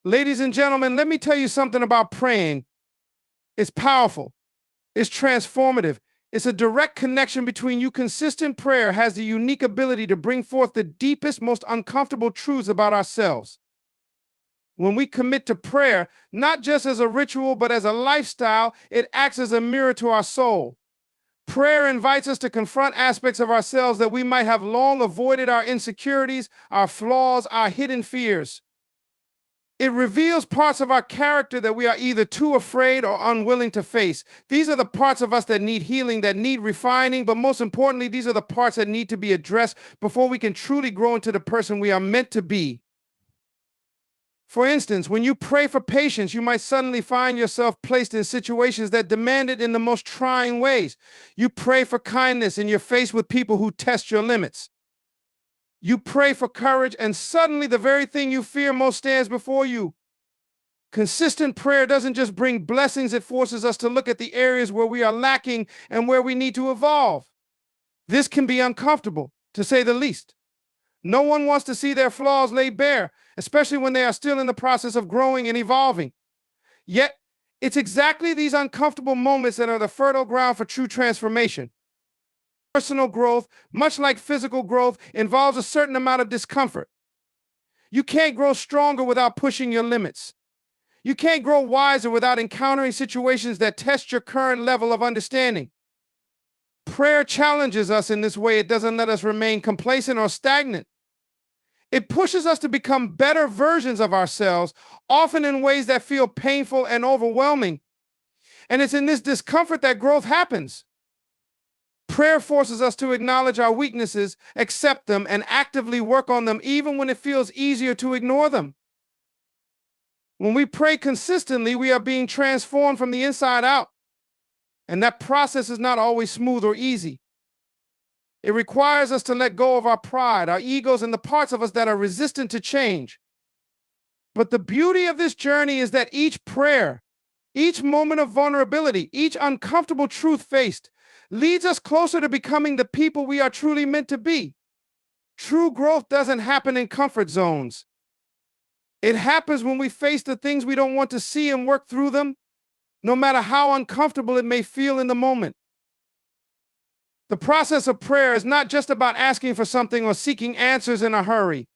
Ladies and gentlemen, let me tell you something about praying. It's powerful, it's transformative. It's a direct connection between you. Consistent prayer has the unique ability to bring forth the deepest, most uncomfortable truths about ourselves. When we commit to prayer, not just as a ritual, but as a lifestyle, it acts as a mirror to our soul. Prayer invites us to confront aspects of ourselves that we might have long avoided: our insecurities, our flaws, our hidden fears. It reveals parts of our character that we are either too afraid or unwilling to face. These are the parts of us that need healing, that need refining, but most importantly, these are the parts that need to be addressed before we can truly grow into the person we are meant to be. For instance, when you pray for patience, you might suddenly find yourself placed in situations that demand it in the most trying ways. You pray for kindness, and you're faced with people who test your limits. You pray for courage, and suddenly the very thing you fear most stands before you. Consistent prayer doesn't just bring blessings, it forces us to look at the areas where we are lacking and where we need to evolve. This can be uncomfortable, to say the least. No one wants to see their flaws laid bare, especially when they are still in the process of growing and evolving. Yet, it's exactly these uncomfortable moments that are the fertile ground for true transformation. Personal growth, much like physical growth, involves a certain amount of discomfort. You can't grow stronger without pushing your limits. You can't grow wiser without encountering situations that test your current level of understanding. Prayer challenges us in this way. It doesn't let us remain complacent or stagnant. It pushes us to become better versions of ourselves, often in ways that feel painful and overwhelming. And it's in this discomfort that growth happens. Prayer forces us to acknowledge our weaknesses, accept them, and actively work on them, even when it feels easier to ignore them. When we pray consistently, we are being transformed from the inside out. And that process is not always smooth or easy. It requires us to let go of our pride, our egos, and the parts of us that are resistant to change. But the beauty of this journey is that each prayer, each moment of vulnerability, each uncomfortable truth faced, leads us closer to becoming the people we are truly meant to be. True growth doesn't happen in comfort zones. It happens when we face the things we don't want to see and work through them, no matter how uncomfortable it may feel in the moment. The process of prayer is not just about asking for something or seeking answers in a hurry.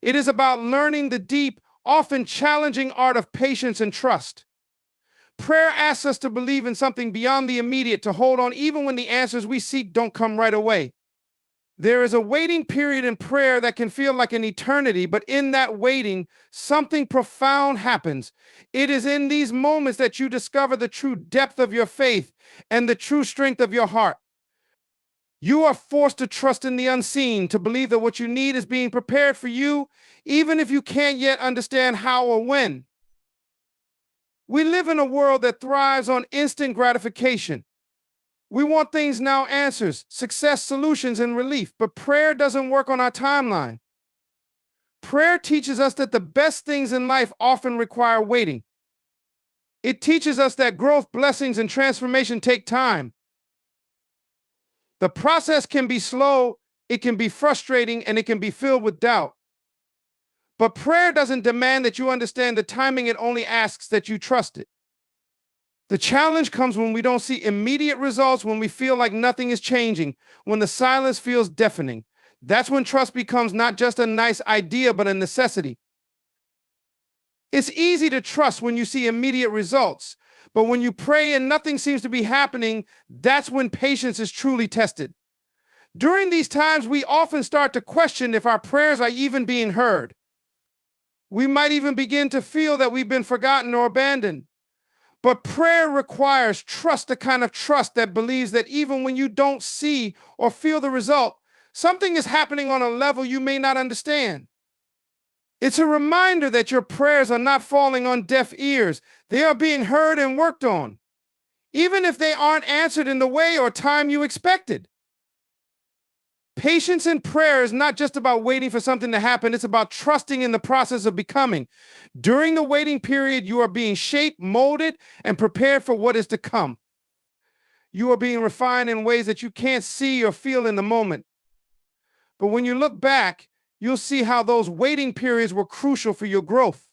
It is about learning the deep, often challenging art of patience and trust. Prayer asks us to believe in something beyond the immediate, to hold on even when the answers we seek don't come right away. There is a waiting period in prayer that can feel like an eternity, but in that waiting, something profound happens. It is in these moments that you discover the true depth of your faith and the true strength of your heart. You are forced to trust in the unseen, to believe that what you need is being prepared for you, even if you can't yet understand how or when. We live in a world that thrives on instant gratification. We want things now: answers, success, solutions, and relief. But prayer doesn't work on our timeline. Prayer teaches us that the best things in life often require waiting. It teaches us that growth, blessings, and transformation take time. The process can be slow, it can be frustrating, and it can be filled with doubt. But prayer doesn't demand that you understand the timing, it only asks that you trust it. The challenge comes when we don't see immediate results, when we feel like nothing is changing, when the silence feels deafening. That's when trust becomes not just a nice idea, but a necessity. It's easy to trust when you see immediate results, but when you pray and nothing seems to be happening, that's when patience is truly tested. During these times, we often start to question if our prayers are even being heard. We might even begin to feel that we've been forgotten or abandoned. But prayer requires trust, the kind of trust that believes that even when you don't see or feel the result, something is happening on a level you may not understand. It's a reminder that your prayers are not falling on deaf ears. They are being heard and worked on, even if they aren't answered in the way or time you expected. Patience in prayer is not just about waiting for something to happen, it's about trusting in the process of becoming. During the waiting period, you are being shaped, molded, and prepared for what is to come. You are being refined in ways that you can't see or feel in the moment. But when you look back, you'll see how those waiting periods were crucial for your growth.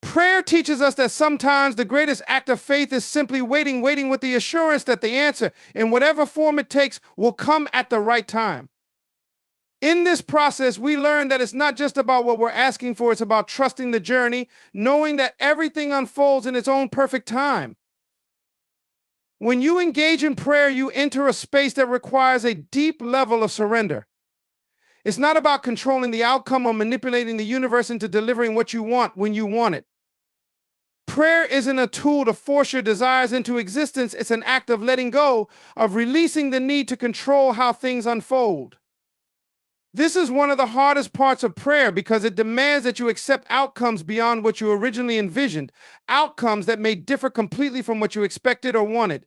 Prayer teaches us that sometimes the greatest act of faith is simply waiting with the assurance that the answer, in whatever form it takes, will come at the right time. In this process, we learn that it's not just about what we're asking for, it's about trusting the journey, knowing that everything unfolds in its own perfect time. When you engage in prayer, you enter a space that requires a deep level of surrender. It's not about controlling the outcome or manipulating the universe into delivering what you want when you want it. Prayer isn't a tool to force your desires into existence, it's an act of letting go, of releasing the need to control how things unfold. This is one of the hardest parts of prayer because it demands that you accept outcomes beyond what you originally envisioned, outcomes that may differ completely from what you expected or wanted.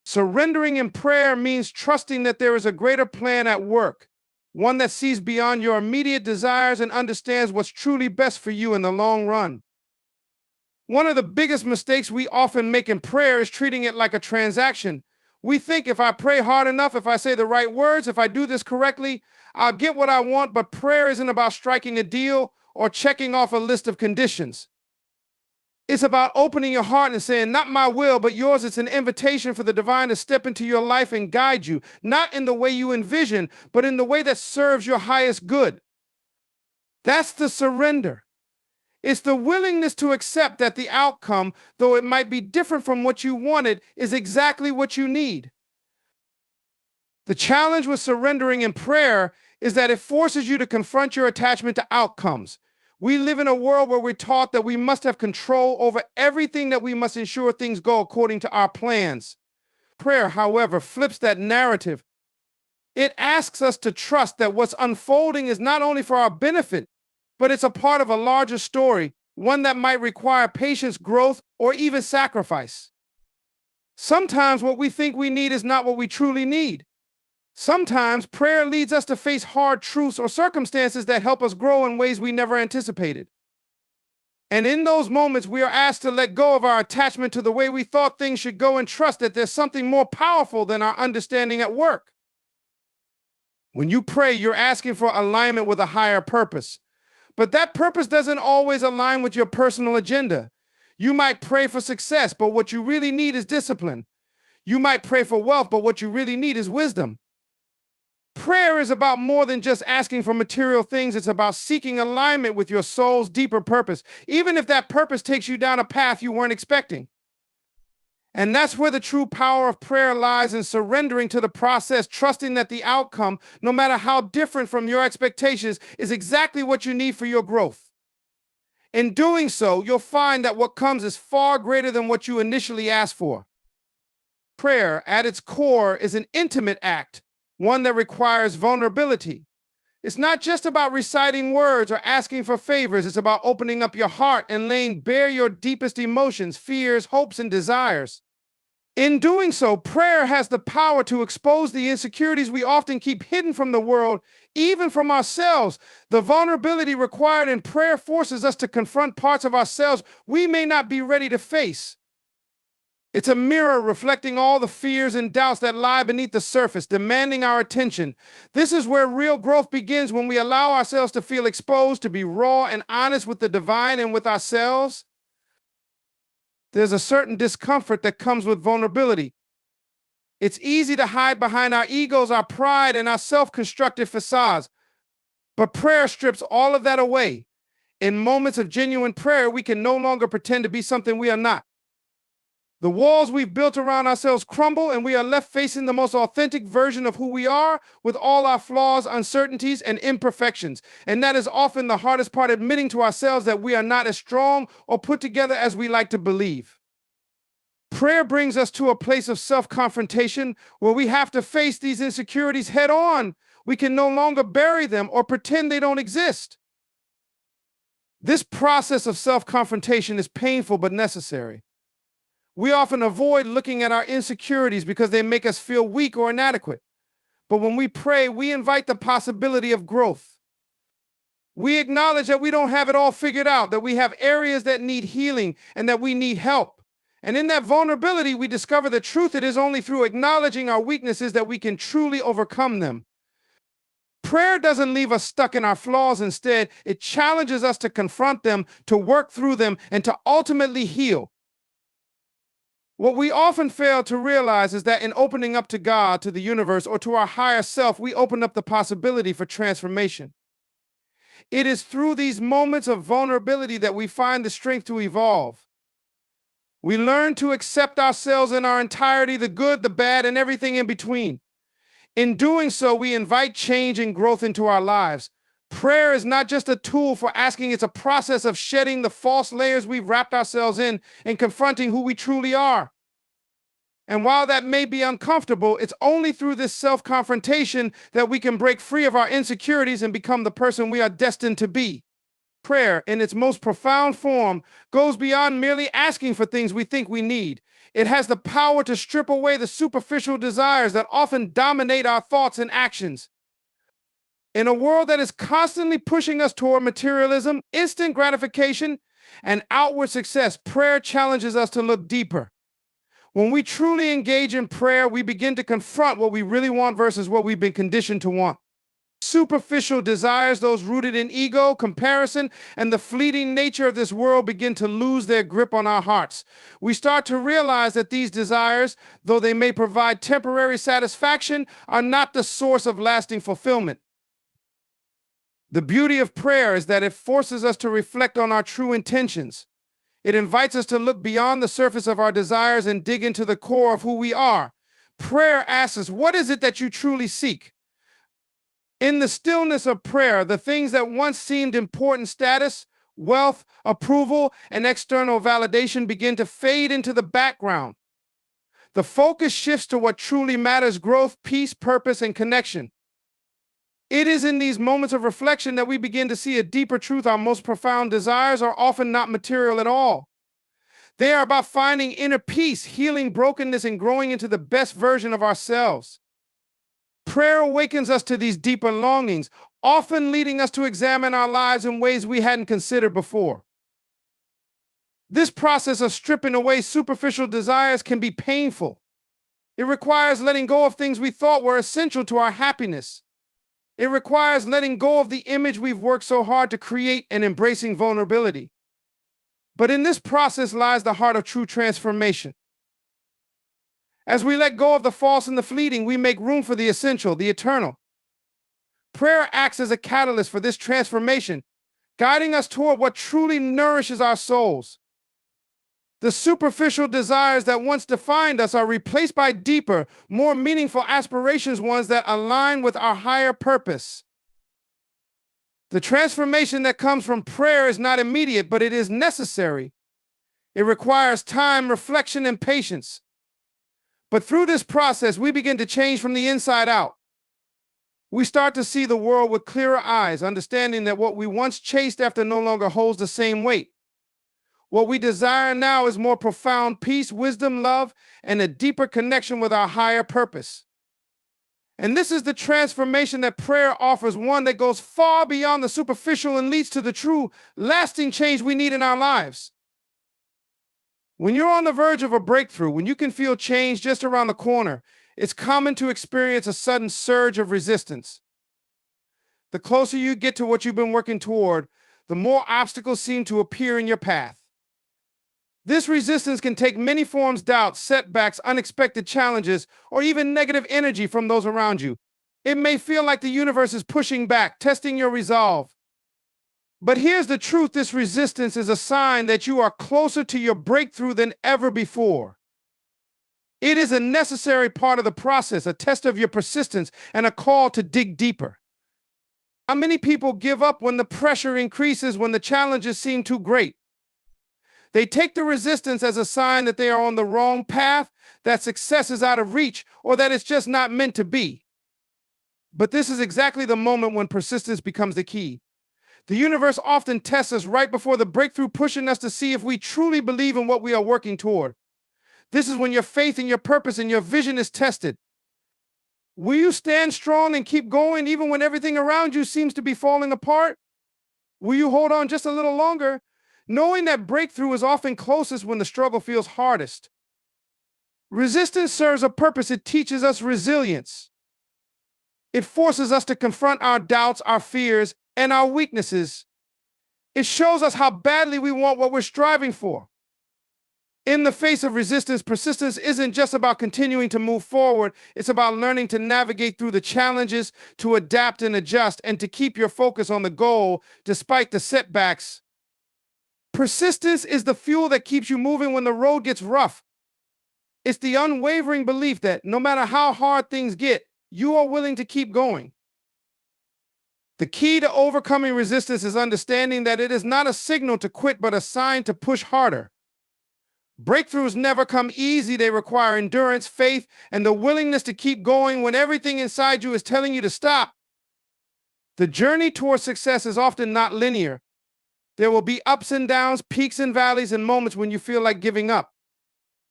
Surrendering in prayer means trusting that there is a greater plan at work, one that sees beyond your immediate desires and understands what's truly best for you in the long run. One of the biggest mistakes we often make in prayer is treating it like a transaction. We think if I pray hard enough, if I say the right words, if I do this correctly, I'll get what I want, but prayer isn't about striking a deal or checking off a list of conditions. It's about opening your heart and saying, not my will, but yours. It's an invitation for the divine to step into your life and guide you, not in the way you envision, but in the way that serves your highest good. That's the surrender. It's the willingness to accept that the outcome, though it might be different from what you wanted, is exactly what you need. The challenge with surrendering in prayer is that it forces you to confront your attachment to outcomes. We live in a world where we're taught that we must have control over everything, that we must ensure things go according to our plans. Prayer, however, flips that narrative. It asks us to trust that what's unfolding is not only for our benefit, but it's a part of a larger story, one that might require patience, growth, or even sacrifice. Sometimes what we think we need is not what we truly need. Sometimes prayer leads us to face hard truths or circumstances that help us grow in ways we never anticipated. And in those moments, we are asked to let go of our attachment to the way we thought things should go and trust that there's something more powerful than our understanding at work. When you pray, you're asking for alignment with a higher purpose. But that purpose doesn't always align with your personal agenda. You might pray for success, but what you really need is discipline. You might pray for wealth, but what you really need is wisdom. Prayer is about more than just asking for material things. It's about seeking alignment with your soul's deeper purpose, even if that purpose takes you down a path you weren't expecting. And that's where the true power of prayer lies, in surrendering to the process, trusting that the outcome, no matter how different from your expectations, is exactly what you need for your growth. In doing so, you'll find that what comes is far greater than what you initially asked for. Prayer, at its core, is an intimate act, one that requires vulnerability. It's not just about reciting words or asking for favors. It's about opening up your heart and laying bare your deepest emotions, fears, hopes, and desires. In doing so, prayer has the power to expose the insecurities we often keep hidden from the world, even from ourselves. The vulnerability required in prayer forces us to confront parts of ourselves we may not be ready to face. It's a mirror reflecting all the fears and doubts that lie beneath the surface, demanding our attention. This is where real growth begins, when we allow ourselves to feel exposed, to be raw and honest with the divine and with ourselves. There's a certain discomfort that comes with vulnerability. It's easy to hide behind our egos, our pride, and our self-constructed facades. But prayer strips all of that away. In moments of genuine prayer, we can no longer pretend to be something we are not. The walls we've built around ourselves crumble, and we are left facing the most authentic version of who we are, with all our flaws, uncertainties, and imperfections. And that is often the hardest part, admitting to ourselves that we are not as strong or put together as we like to believe. Prayer brings us to a place of self-confrontation where we have to face these insecurities head on. We can no longer bury them or pretend they don't exist. This process of self-confrontation is painful but necessary. We often avoid looking at our insecurities because they make us feel weak or inadequate. But when we pray, we invite the possibility of growth. We acknowledge that we don't have it all figured out, that we have areas that need healing and that we need help. And in that vulnerability, we discover the truth. It is only through acknowledging our weaknesses that we can truly overcome them. Prayer doesn't leave us stuck in our flaws. Instead, it challenges us to confront them, to work through them, and to ultimately heal. What we often fail to realize is that in opening up to God, to the universe, or to our higher self, we open up the possibility for transformation. It is through these moments of vulnerability that we find the strength to evolve. We learn to accept ourselves in our entirety, the good, the bad, and everything in between. In doing so, we invite change and growth into our lives. Prayer is not just a tool for asking, it's a process of shedding the false layers we've wrapped ourselves in and confronting who we truly are. And while that may be uncomfortable, it's only through this self-confrontation that we can break free of our insecurities and become the person we are destined to be. Prayer, in its most profound form, goes beyond merely asking for things we think we need. It has the power to strip away the superficial desires that often dominate our thoughts and actions. In a world that is constantly pushing us toward materialism, instant gratification, and outward success, prayer challenges us to look deeper. When we truly engage in prayer, we begin to confront what we really want versus what we've been conditioned to want. Superficial desires, those rooted in ego, comparison, and the fleeting nature of this world, begin to lose their grip on our hearts. We start to realize that these desires, though they may provide temporary satisfaction, are not the source of lasting fulfillment. The beauty of prayer is that it forces us to reflect on our true intentions. It invites us to look beyond the surface of our desires and dig into the core of who we are. Prayer asks us, what is it that you truly seek? In the stillness of prayer, the things that once seemed important, status, wealth, approval, and external validation, begin to fade into the background. The focus shifts to what truly matters: growth, peace, purpose, and connection. It is in these moments of reflection that we begin to see a deeper truth. Our most profound desires are often not material at all. They are about finding inner peace, healing brokenness, and growing into the best version of ourselves. Prayer awakens us to these deeper longings, often leading us to examine our lives in ways we hadn't considered before. This process of stripping away superficial desires can be painful. It requires letting go of things we thought were essential to our happiness. It requires letting go of the image we've worked so hard to create and embracing vulnerability. But in this process lies the heart of true transformation. As we let go of the false and the fleeting, we make room for the essential, the eternal. Prayer acts as a catalyst for this transformation, guiding us toward what truly nourishes our souls. The superficial desires that once defined us are replaced by deeper, more meaningful aspirations, ones that align with our higher purpose. The transformation that comes from prayer is not immediate, but it is necessary. It requires time, reflection, and patience. But through this process, we begin to change from the inside out. We start to see the world with clearer eyes, understanding that what we once chased after no longer holds the same weight. What we desire now is more profound peace, wisdom, love, and a deeper connection with our higher purpose. And this is the transformation that prayer offers, one that goes far beyond the superficial and leads to the true, lasting change we need in our lives. When you're on the verge of a breakthrough, when you can feel change just around the corner, it's common to experience a sudden surge of resistance. The closer you get to what you've been working toward, the more obstacles seem to appear in your path. This resistance can take many forms: doubt, setbacks, unexpected challenges, or even negative energy from those around you. It may feel like the universe is pushing back, testing your resolve. But here's the truth: this resistance is a sign that you are closer to your breakthrough than ever before. It is a necessary part of the process, a test of your persistence, and a call to dig deeper. How many people give up when the pressure increases, when the challenges seem too great? They take the resistance as a sign that they are on the wrong path, that success is out of reach, or that it's just not meant to be. But this is exactly the moment when persistence becomes the key. The universe often tests us right before the breakthrough, pushing us to see if we truly believe in what we are working toward. This is when your faith and your purpose and your vision is tested. Will you stand strong and keep going even when everything around you seems to be falling apart? Will you hold on just a little longer, knowing that breakthrough is often closest when the struggle feels hardest? Resistance serves a purpose. It teaches us resilience. It forces us to confront our doubts, our fears, and our weaknesses. It shows us how badly we want what we're striving for. In the face of resistance, persistence isn't just about continuing to move forward. It's about learning to navigate through the challenges, to adapt and adjust, and to keep your focus on the goal despite the setbacks. Persistence is the fuel that keeps you moving when the road gets rough. It's the unwavering belief that no matter how hard things get, you are willing to keep going. The key to overcoming resistance is understanding that it is not a signal to quit, but a sign to push harder. Breakthroughs never come easy. They require endurance, faith, and the willingness to keep going when everything inside you is telling you to stop. The journey towards success is often not linear. There will be ups and downs, peaks and valleys, and moments when you feel like giving up.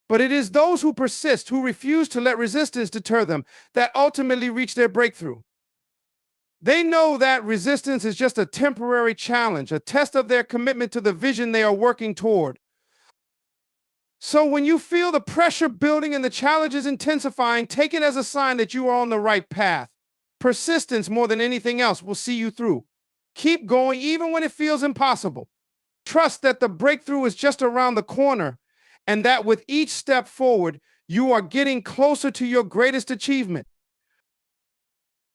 But it is those who persist, who refuse to let resistance deter them, that ultimately reach their breakthrough. They know that resistance is just a temporary challenge, a test of their commitment to the vision they are working toward. So when you feel the pressure building and the challenges intensifying, take it as a sign that you are on the right path. Persistence, more than anything else, will see you through. Keep going even when it feels impossible. Trust that the breakthrough is just around the corner, and that with each step forward, you are getting closer to your greatest achievement.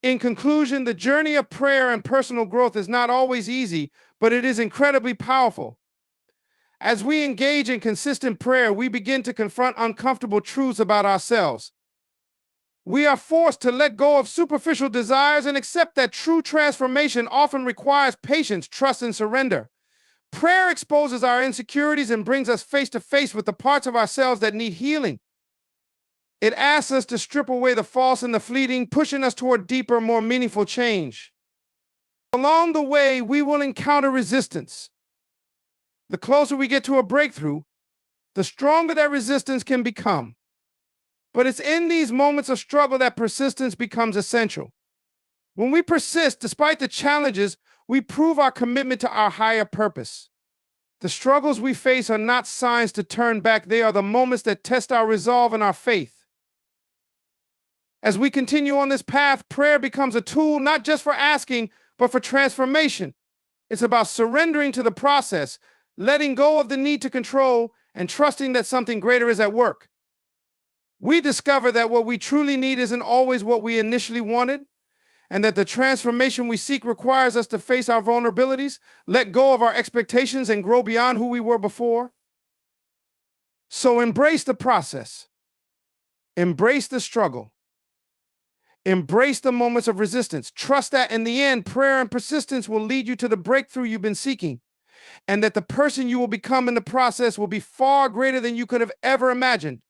In conclusion, the journey of prayer and personal growth is not always easy, but it is incredibly powerful. As we engage in consistent prayer, we begin to confront uncomfortable truths about ourselves. We are forced to let go of superficial desires and accept that true transformation often requires patience, trust, and surrender. Prayer exposes our insecurities and brings us face to face with the parts of ourselves that need healing. It asks us to strip away the false and the fleeting, pushing us toward deeper, more meaningful change. Along the way, we will encounter resistance. The closer we get to a breakthrough, the stronger that resistance can become. But it's in these moments of struggle that persistence becomes essential. When we persist, despite the challenges, we prove our commitment to our higher purpose. The struggles we face are not signs to turn back. They are the moments that test our resolve and our faith. As we continue on this path, prayer becomes a tool not just for asking, but for transformation. It's about surrendering to the process, letting go of the need to control, and trusting that something greater is at work. We discover that what we truly need isn't always what we initially wanted, and that the transformation we seek requires us to face our vulnerabilities, let go of our expectations, and grow beyond who we were before. So embrace the process. Embrace the struggle. Embrace the moments of resistance. Trust that in the end, prayer and persistence will lead you to the breakthrough you've been seeking, and that the person you will become in the process will be far greater than you could have ever imagined.